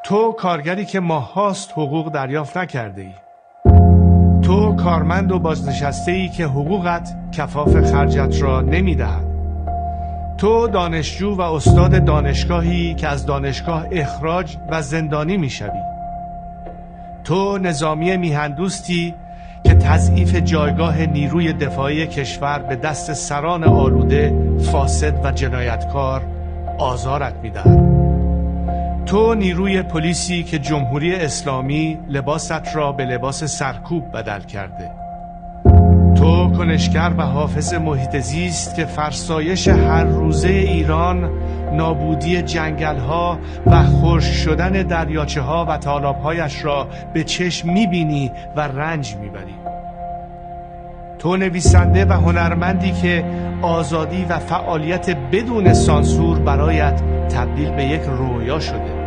تو کارگری که ماهاست حقوق دریافت نکرده ای. تو کارمند و بازنشسته ای که حقوقت کفاف خرجت را نمی دهد. تو دانشجو و استاد دانشگاهی که از دانشگاه اخراج و زندانی می شوی. تو نظامی میهندوستی که تضعیف جایگاه نیروی دفاعی کشور به دست سران آلوده، فاسد و جنایتکار آزارت می دهد. تو نیروی پلیسی که جمهوری اسلامی لباست را به لباس سرکوب بدل کرده. تو کنشگر و حافظ محیط زیست که فرسایش هر روزه ایران، نابودی جنگل‌ها و خشک شدن دریاچه‌ها و تالاب‌هایش را به چشم می‌بینی و رنج می‌بری. تو نویسنده و هنرمندی که آزادی و فعالیت بدون سانسور برایت تبدیل به یک رویا شده.